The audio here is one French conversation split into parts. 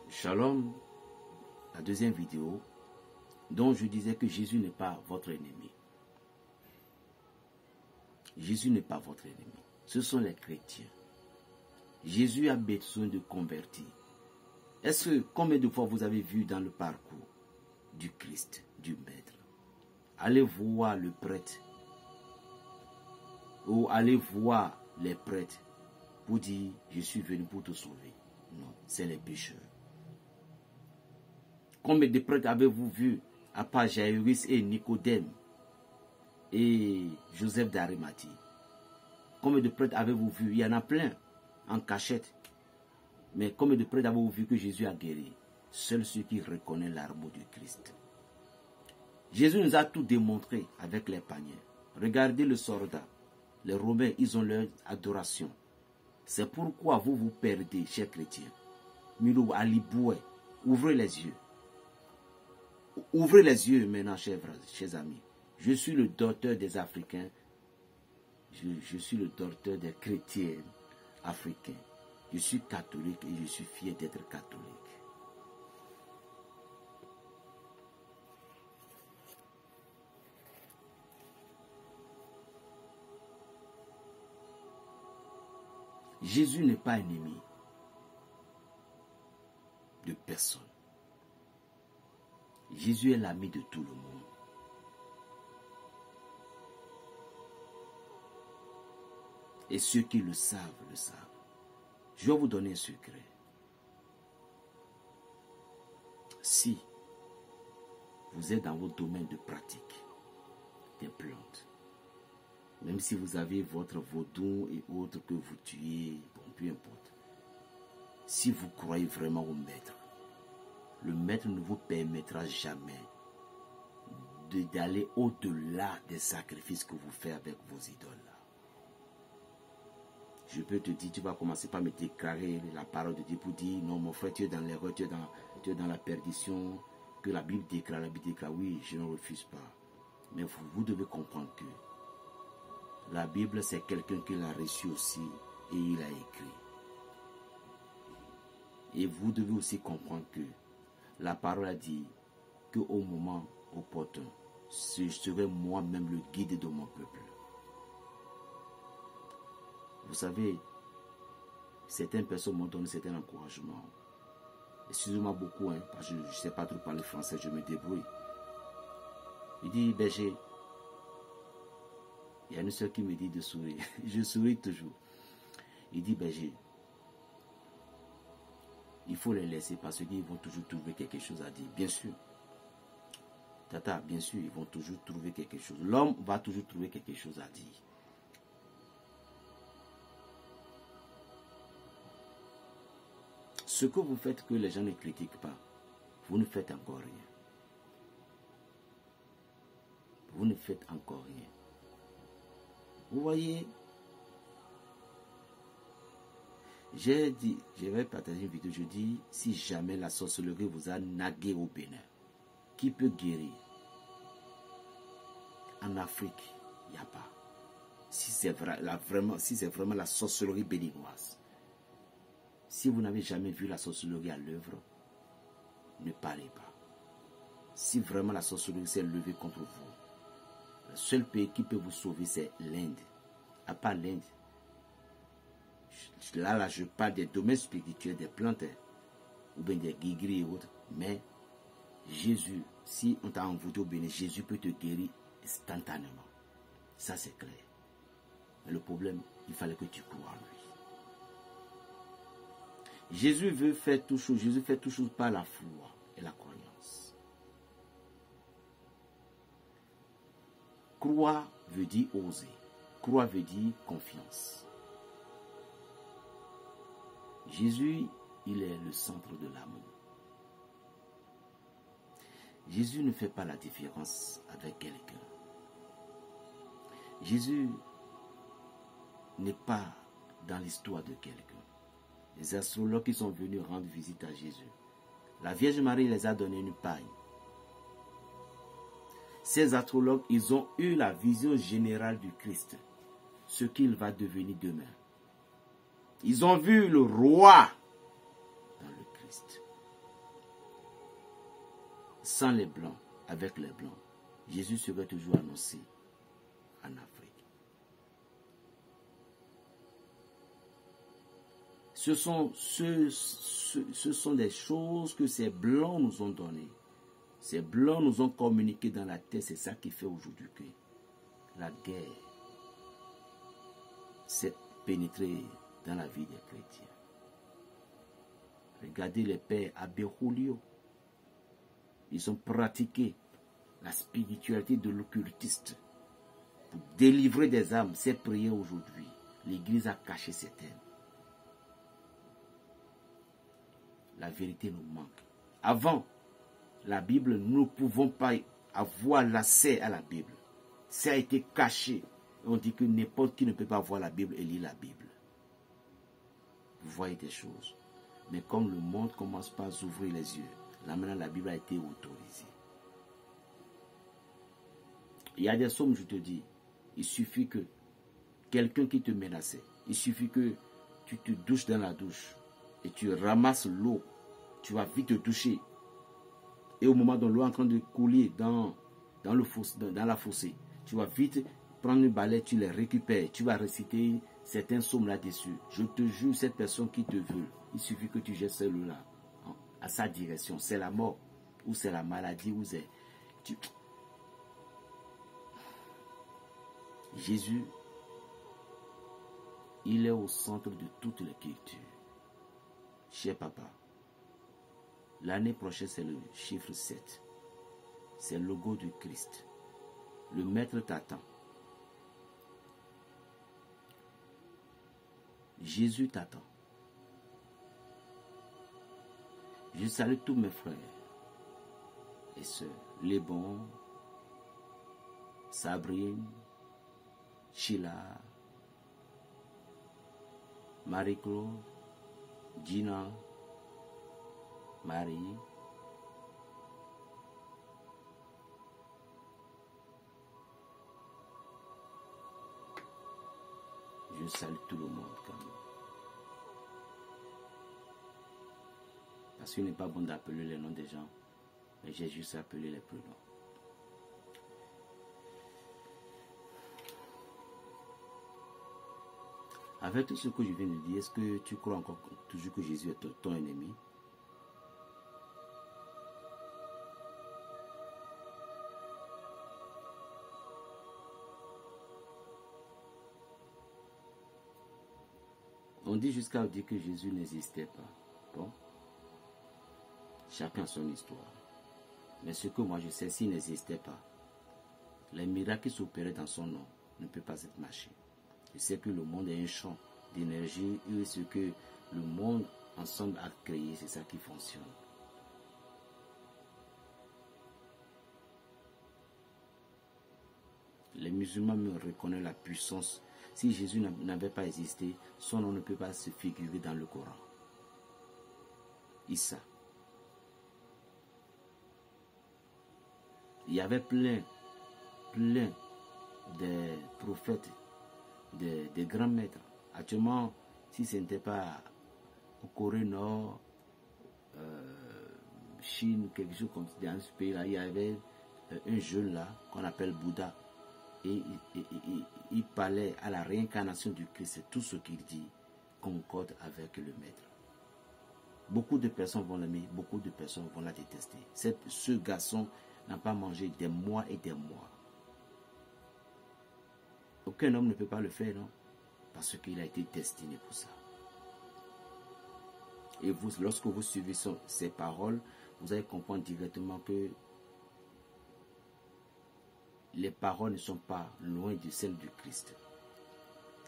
Shalom, la deuxième vidéo, dont je disais que Jésus n'est pas votre ennemi. Jésus n'est pas votre ennemi. Ce sont les chrétiens. Jésus a besoin de convertir. Est-ce que combien de fois vous avez vu dans le parcours du Christ, du Maître? Allez voir le prêtre ou allez voir les prêtres pour dire je suis venu pour te sauver. Non, c'est les pécheurs. Combien de prêtres avez-vous vu à part Jairus et Nicodème et Joseph d'Arimathie? Combien de prêtres avez-vous vu? Il y en a plein en cachette. Mais combien de prêtres avez-vous vu que Jésus a guéri? Seuls ceux qui reconnaissent l'amour du Christ. Jésus nous a tout démontré avec les paniers. Regardez le soldat. Les Romains, ils ont leur adoration. C'est pourquoi vous vous perdez, chers chrétiens. Milou Aliboué, ouvrez les yeux. Ouvrez les yeux maintenant, chers amis. Je suis le docteur des Africains. Je suis le docteur des chrétiens africains. Je suis catholique et je suis fier d'être catholique. Jésus n'est pas ennemi de personne. Jésus est l'ami de tout le monde. Et ceux qui le savent, le savent. Je vais vous donner un secret. Si vous êtes dans votre domaine de pratique des plantes, même si vous avez votre vaudou et autres que vous tuez, bon, peu importe. Si vous croyez vraiment au maître, le maître ne vous permettra jamais d'aller au-delà des sacrifices que vous faites avec vos idoles. Je peux te dire, tu vas commencer par me déclarer la parole de Dieu pour dire, non mon frère, tu es dans l'erreur, tu es dans la perdition, que la Bible déclare, oui, je ne refuse pas. Mais vous devez comprendre que la Bible, c'est quelqu'un qui l'a reçu aussi et il a écrit. Et vous devez aussi comprendre que la parole a dit qu'au moment opportun, je serai moi-même le guide de mon peuple. Vous savez, certaines personnes m'ont donné certains encouragements. Excusez-moi beaucoup, parce que je ne sais pas trop parler français, je me débrouille. Il dit, berger, il y a une soeur qui me dit de sourire. Je souris toujours. Il dit, berger, il faut les laisser parce qu'ils vont toujours trouver quelque chose à dire. Bien sûr. Tata, bien sûr, ils vont toujours trouver quelque chose. L'homme va toujours trouver quelque chose à dire. Ce que vous faites que les gens ne critiquent pas, vous ne faites encore rien. Vous ne faites encore rien. Vous voyez, j'ai dit, je vais partager une vidéo, je dis, si jamais la sorcellerie vous a nagué au Bénin, qui peut guérir? En Afrique, il n'y a pas. Si c'est vraiment la sorcellerie béninoise. Si vous n'avez jamais vu la sorcellerie à l'œuvre, ne parlez pas. Si vraiment la sorcellerie s'est levée contre vous, le seul pays qui peut vous sauver, c'est l'Inde. À part l'Inde. Là, je parle des domaines spirituels, des plantes, ou bien des guigris et autres. Mais Jésus, si on t'a envoûté au Bénin, Jésus peut te guérir instantanément. Ça, c'est clair. Mais le problème, il fallait que tu crois en lui. Jésus veut faire tout chose. Jésus fait tout chose par la foi et la croyance. Croire veut dire oser. Croire veut dire confiance. Jésus, il est le centre de l'amour. Jésus ne fait pas la différence avec quelqu'un. Jésus n'est pas dans l'histoire de quelqu'un. Les astrologues qui sont venus rendre visite à Jésus, la Vierge Marie les a donné une paille. Ces astrologues, ils ont eu la vision générale du Christ, ce qu'il va devenir demain. Ils ont vu le roi dans le Christ. sans les Blancs, avec les Blancs, Jésus serait toujours annoncé en Afrique. Ce sont des choses que ces Blancs nous ont données. Ces Blancs nous ont communiqué dans la tête. C'est ça qui fait aujourd'hui que la guerre s'est pénétrée dans la vie des chrétiens. Regardez les pères Abbé Julio. Ils ont pratiqué la spiritualité de l'occultiste pour délivrer des âmes. C'est prié aujourd'hui. L'Église a caché ses thèmes. La vérité nous manque. Avant la Bible, nous ne pouvons pas avoir l'accès à la Bible. Ça a été caché. On dit que n'importe qui ne peut pas voir la Bible et lire la Bible. Vous voyez des choses. Mais comme le monde commence pas à s'ouvrir les yeux, là maintenant la Bible a été autorisée. Il y a des sommes, je te dis, il suffit que quelqu'un qui te menaçait, il suffit que tu te douches dans la douche et tu ramasses l'eau, tu vas vite te doucher. Et au moment où l'eau est en train de couler dans la fossée, tu vas vite prendre une balai, tu les récupères, tu vas réciter certains psaumes là-dessus. Je te jure, cette personne qui te veut, il suffit que tu jettes celle-là à sa direction. C'est la mort, ou c'est la maladie, ou c'est... Jésus, il est au centre de toutes les cultures. Cher papa, l'année prochaine, c'est le chiffre 7. C'est le logo du Christ. Le maître t'attend. Jésus t'attend. Je salue tous mes frères et sœurs. Les bons, Sabrine, Sheila, Marie-Claude, Gina, Marie. Je salue tout le monde quand même. Parce qu'il n'est pas bon d'appeler les noms des gens, mais j'ai juste appelé les prénoms. Avec tout ce que je viens de dire, est-ce que tu crois encore toujours que Jésus est ton ennemi? On dit jusqu'à dire que Jésus n'existait pas. Bon, chacun son histoire. Mais ce que moi je sais, s'il n'existait pas, les miracles qui s'opéraient dans son nom ne peuvent pas être marchés. Je sais que le monde est un champ d'énergie et ce que le monde ensemble a créé, c'est ça qui fonctionne. Les musulmans me reconnaissent la puissance. Si Jésus n'avait pas existé, son nom ne peut pas se figurer dans le Coran. Issa. Il y avait plein de prophètes, de grands maîtres. Actuellement, si ce n'était pas au Corée Nord, Chine, quelque chose comme ça, dans ce pays-là, il y avait un jeune là qu'on appelle Bouddha. Et il parlait à la réincarnation du Christ. C'est tout ce qu'il dit concorde avec le maître. Beaucoup de personnes vont l'aimer, beaucoup de personnes vont la détester. Ce garçon n'a pas mangé des mois et des mois. Aucun homme ne peut pas le faire, non? Parce qu'il a été destiné pour ça. Et vous, lorsque vous suivez ces paroles, vous allez comprendre directement que les paroles ne sont pas loin de celles du Christ.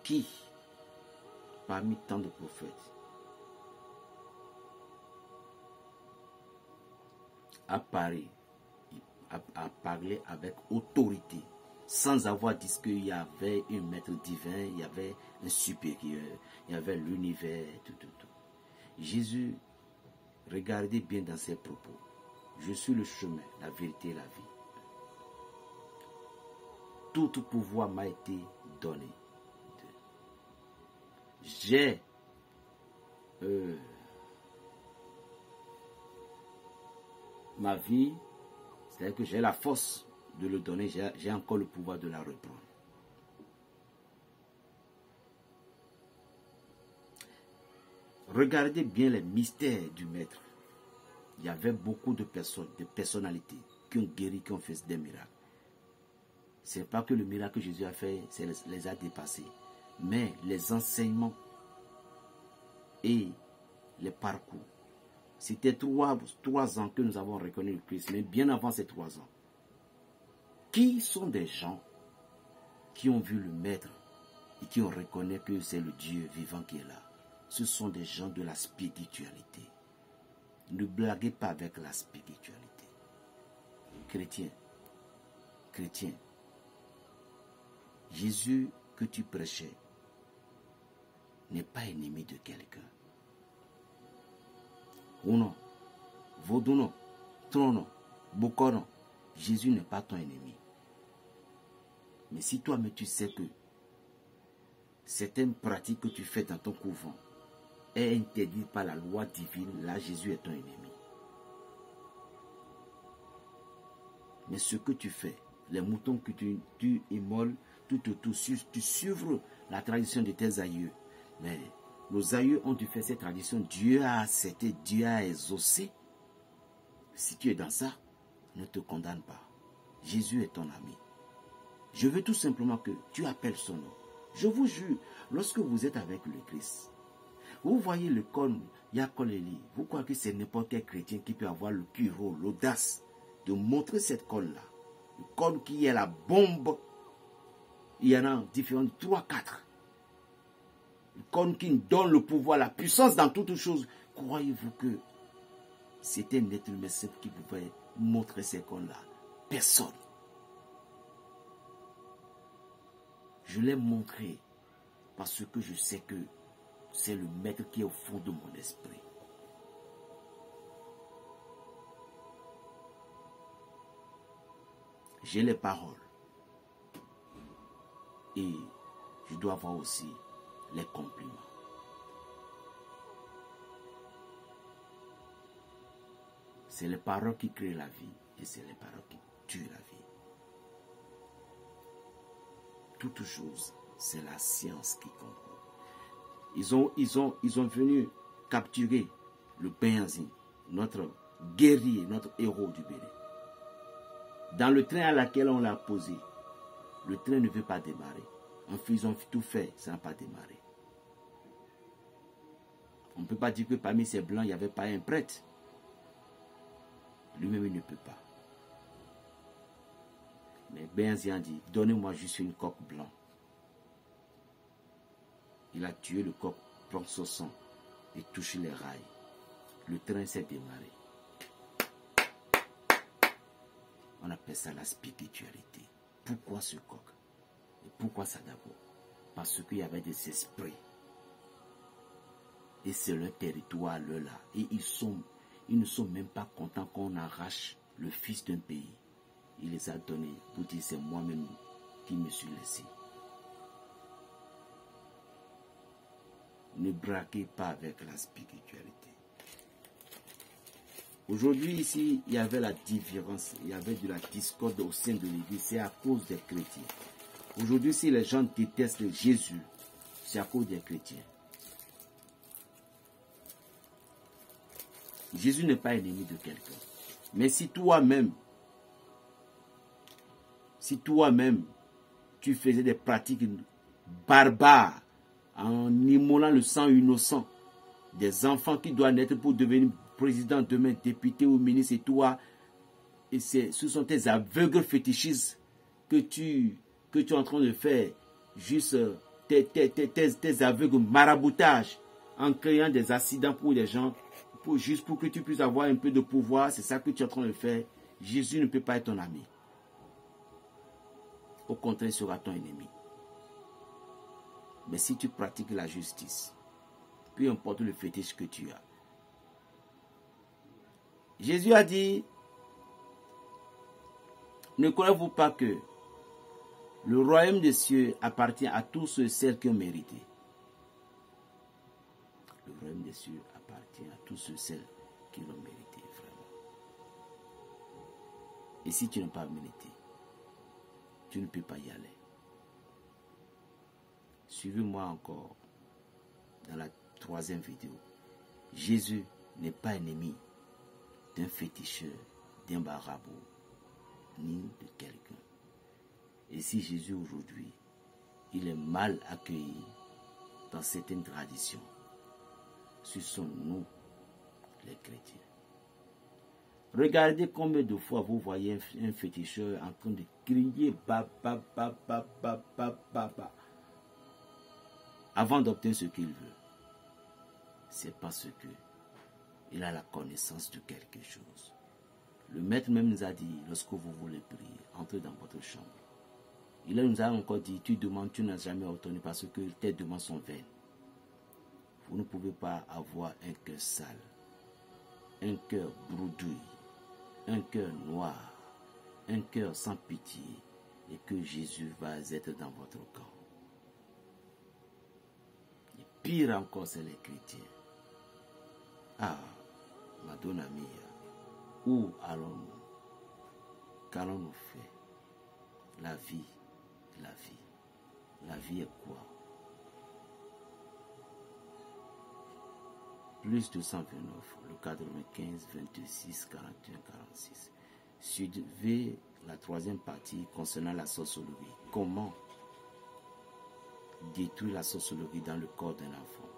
Qui, parmi tant de prophètes, a parlé avec autorité, sans avoir dit qu'il y avait un maître divin, il y avait un supérieur, il y avait l'univers, tout. Jésus, regardez bien dans ses propos. Je suis le chemin, la vérité et la vie. Tout pouvoir m'a été donné. J'ai ma vie C'est-à-dire que j'ai la force de le donner, j'ai encore le pouvoir de la reprendre. Regardez bien les mystères du Maître. Il y avait beaucoup de personnes, de personnalités qui ont guéri, qui ont fait des miracles. Ce n'est pas que le miracle que Jésus a fait, les a dépassés. Mais les enseignements et les parcours. C'était 3 ans que nous avons reconnu le Christ, mais bien avant ces 3 ans. Qui sont des gens qui ont vu le Maître et qui ont reconnu que c'est le Dieu vivant qui est là? Ce sont des gens de la spiritualité. Ne blaguez pas avec la spiritualité. Chrétien, Jésus que tu prêchais n'est pas ennemi de quelqu'un. Uno, Voduno, Trono, Bokono, Jésus n'est pas ton ennemi. Mais si toi-même tu sais que certaines pratiques que tu fais dans ton couvent est interdite par la loi divine, là Jésus est ton ennemi. Mais ce que tu fais, les moutons que tu immoles, tout autour, tu suivres la tradition de tes aïeux. Mais nos aïeux ont dû faire cette tradition, Dieu a accepté, Dieu a exaucé. Si tu es dans ça, ne te condamne pas. Jésus est ton ami. Je veux tout simplement que tu appelles son nom. Je vous jure, lorsque vous êtes avec le Christ, vous voyez le cône, Yakoleli, vous croyez que c'est n'importe quel chrétien qui peut avoir le curau, l'audace de montrer cette cône-là. Le cône qui est la bombe, il y en a différentes, 3, 4. Le cône qui donne le pouvoir, la puissance dans toutes choses. Croyez-vous que c'était un être humain simple qui pouvait montrer ces cônes-là? Personne. Je l'ai montré parce que je sais que c'est le Maître qui est au fond de mon esprit. J'ai les paroles. Et je dois avoir aussi les compliments. C'est les paroles qui créent la vie et c'est les paroles qui tuent la vie. Toute chose, c'est la science qui compte. Ils ont venu capturer le Benzi, notre guerrier, notre héros du Bénin. Dans le train à laquelle on l'a posé, le train ne veut pas démarrer. Enfin, ils ont tout fait, ça n'a pas démarré. On ne peut pas dire que parmi ces blancs, il n'y avait pas un prêtre. Lui-même, il ne peut pas. Mais Benzian dit, donnez-moi juste une coque blanche. Il a tué le coq, prend son sang et touché les rails. Le train s'est démarré. On appelle ça la spiritualité. Pourquoi ce coq? Et pourquoi ça d'abord? Parce qu'il y avait des esprits. Et c'est leur territoire, là. Et ils ne sont même pas contents qu'on arrache le fils d'un pays. Il les a donnés pour dire c'est moi-même qui me suis laissé. Ne braquez pas avec la spiritualité. Aujourd'hui, ici, il y avait la différence, il y avait de la discorde au sein de l'Église, c'est à cause des chrétiens. Aujourd'hui, si les gens détestent Jésus, c'est à cause des chrétiens. Jésus n'est pas ennemi de quelqu'un. Mais si toi-même, tu faisais des pratiques barbares, en immolant le sang innocent des enfants qui doivent naître pour devenir président demain, député ou ministre, et toi, et ce sont tes aveugles fétichistes que tu es en train de faire, juste tes aveugles maraboutages, en créant des accidents pour les gens, juste pour que tu puisses avoir un peu de pouvoir. C'est ça que tu es en train de faire. Jésus ne peut pas être ton ami. Au contraire, il sera ton ennemi. Mais si tu pratiques la justice, peu importe le fétiche que tu as. Jésus a dit, ne croyez-vous pas que le royaume des cieux appartient à tous ceux et celles qui ont mérité? Le royaume des cieux appartient à tous ceux et celles qui l'ont mérité, vraiment. Et si tu n'as pas milité, tu ne peux pas y aller. Suivez-moi encore dans la 3e vidéo. Jésus n'est pas ennemi d'un féticheur, d'un marabout, ni de quelqu'un. Et si Jésus aujourd'hui, il est mal accueilli dans certaines traditions, ce sont nous, les chrétiens. Regardez combien de fois vous voyez un féticheur en train de crier avant d'obtenir ce qu'il veut. C'est parce que il a la connaissance de quelque chose. Le maître même nous a dit, lorsque vous voulez prier, entrez dans votre chambre. Il nous a encore dit, tu demandes, tu n'as jamais obtenu parce que tes demandes sont vaines. Vous ne pouvez pas avoir un cœur sale, un cœur brouillé, un cœur noir, un cœur sans pitié, et que Jésus va être dans votre camp. Et pire encore, c'est les chrétiens. Ah, Madonna mia, où allons-nous? Qu'allons-nous faire? La vie, la vie. La vie est quoi? Plus 229, le 95, 26, 41, 46. Suivez la 3e partie concernant la sorcellerie. Comment détruire la sorcellerie dans le corps d'un enfant?